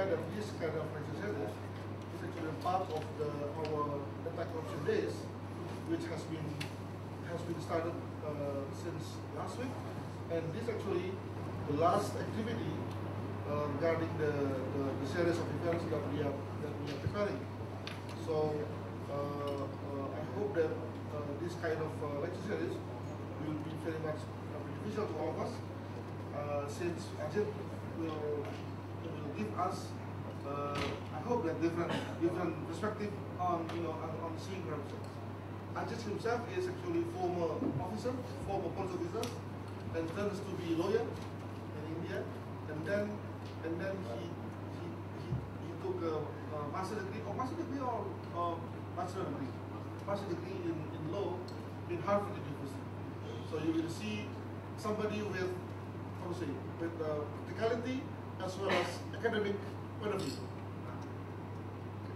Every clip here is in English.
aware that this kind of exercise is actually part of our anti-corruption days, which has been started since last week, and this actually the last activity regarding the series of events that we are preparing. So I hope that this kind of lecture series will be very much beneficial to all of us, since Ajit will give us, I hope that different perspective on on seeing corruption. Ajit himself is actually former officer, former police officer, and turns to be lawyer in India, and then he took a master degree in law in Harvard University. So you will see somebody with practicality as well as academic point of view.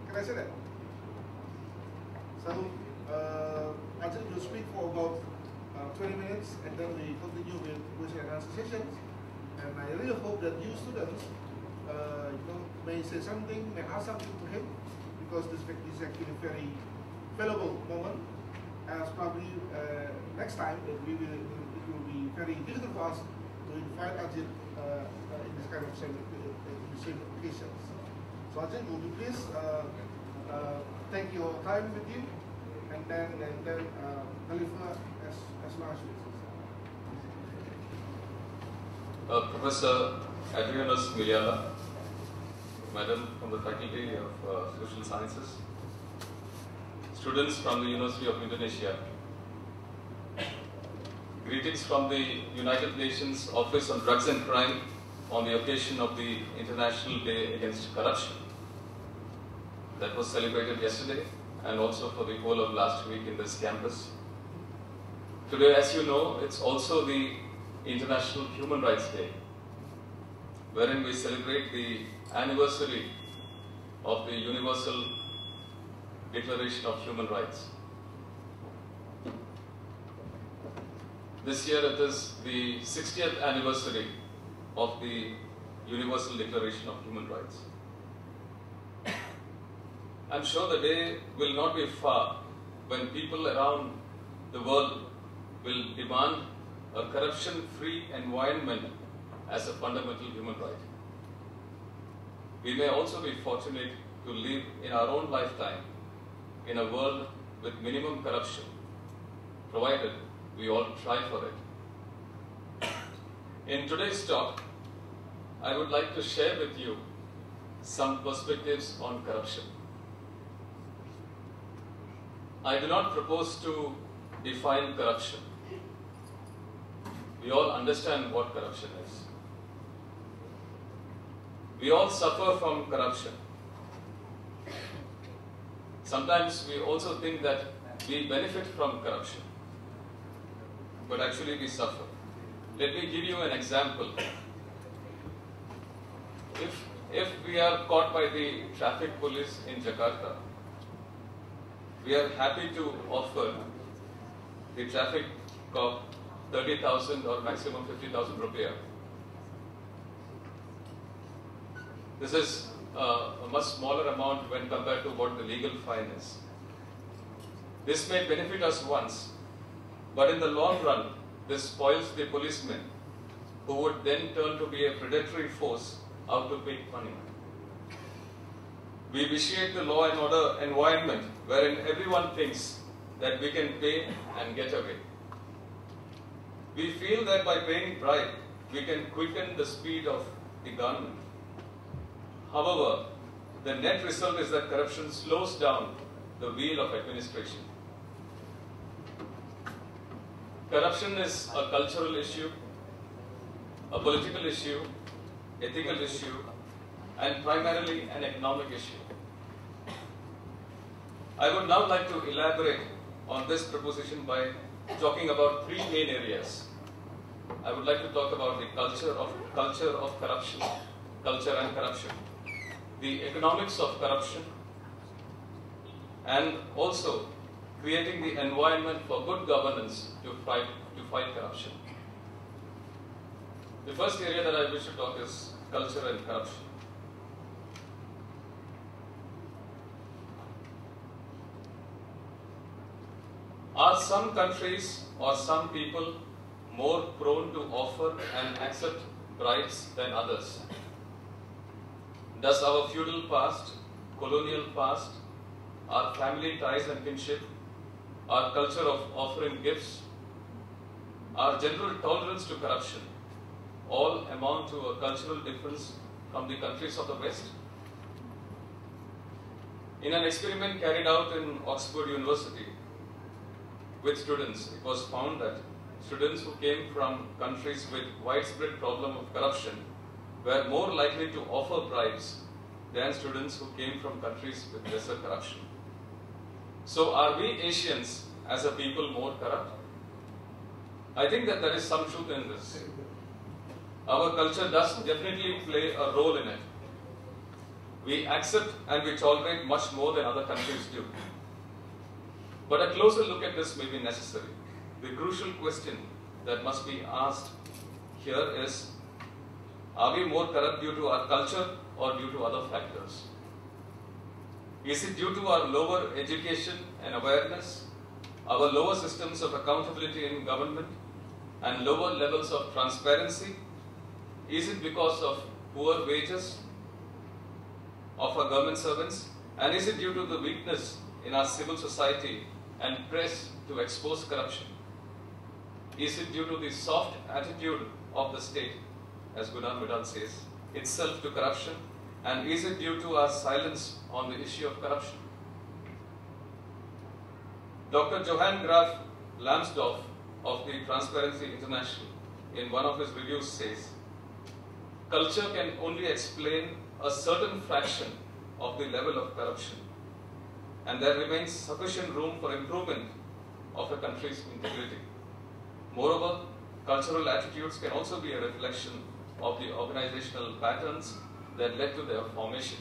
Can I say that? So Ajit will speak for about 20 minutes, and then we continue with question and answer sessions. And I really hope that you students may say something, may ask something to him, because this is actually a very valuable moment. As probably next time it will be very difficult for us to invite Ajit in this kind of same occasions. So Ajit, would you please take your time with you, and then deliver as much as you. Professor Adrianus Miliana, Madam from the Faculty of Social Sciences, students from the University of Indonesia, greetings from the United Nations Office on Drugs and Crime on the occasion of the International Day Against Corruption that was celebrated yesterday, and also for the whole of last week in this campus. Today, as you know, it's also the International Human Rights Day, wherein we celebrate the anniversary of the Universal Declaration of Human Rights. This year it is the 60th anniversary of the Universal Declaration of Human Rights. I'm sure the day will not be far when people around the world will demand a corruption-free environment as a fundamental human right. We may also be fortunate to live in our own lifetime in a world with minimum corruption, provided we all try for it. In today's talk, I would like to share with you some perspectives on corruption. I do not propose to define corruption. We all understand what corruption is. We all suffer from corruption. Sometimes we also think that we benefit from corruption, but actually we suffer. Let me give you an example. If we are caught by the traffic police in Jakarta, we are happy to offer the traffic cop 30,000 or maximum 50,000 rupiah. This is a much smaller amount when compared to what the legal fine is. This may benefit us once, but in the long run, this spoils the policemen, who would then turn to be a predatory force out to pick money. We vitiate the law and order environment wherein everyone thinks that we can pay and get away. We feel that by paying bribe, we can quicken the speed of the government. However, the net result is that corruption slows down the wheel of administration. Corruption is a cultural issue, a political issue, ethical issue, and primarily an economic issue. I would now like to elaborate on this proposition by talking about three main areas. I would like to talk about the culture of corruption, culture and corruption, the economics of corruption, and also creating the environment for good governance to fight corruption. The first area that I wish to talk is culture and corruption. Are some countries or some people more prone to offer and accept bribes than others? Does our feudal past, colonial past, our family ties and kinship, our culture of offering gifts, our general tolerance to corruption, all amount to a cultural difference from the countries of the West? In an experiment carried out in Oxford University with students, it was found that students who came from countries with widespread problem of corruption were more likely to offer bribes than students who came from countries with lesser corruption. So are we Asians as a people more corrupt? I think that there is some truth in this. Our culture does definitely play a role in it. We accept and we tolerate much more than other countries do. But a closer look at this may be necessary. The crucial question that must be asked here is, are we more corrupt due to our culture or due to other factors? Is it due to our lower education and awareness, our lower systems of accountability in government, and lower levels of transparency? Is it because of poor wages of our government servants? And is it due to the weakness in our civil society and press to expose corruption? Is it due to the soft attitude of the state, as Gunnar Vidal says, itself to corruption? And is it due to our silence on the issue of corruption? Dr. Johann Graf Lambsdorff of the Transparency International, in one of his reviews, says, culture can only explain a certain fraction of the level of corruption, and there remains sufficient room for improvement of a country's integrity. Moreover, cultural attitudes can also be a reflection of the organizational patterns that led to their formation.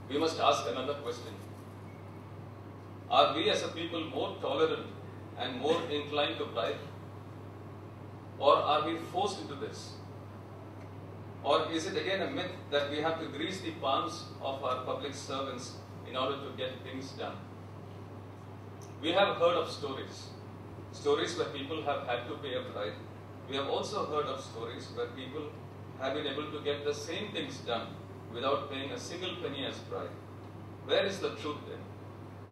We must ask another question. Are we as a people more tolerant and more inclined to bribe? Or are we forced into this? Or is it again a myth that we have to grease the palms of our public servants in order to get things done? We have heard of stories where people have had to pay a bribe. We have also heard of stories where people have been able to get the same things done without paying a single penny as bribe. Where is the truth then?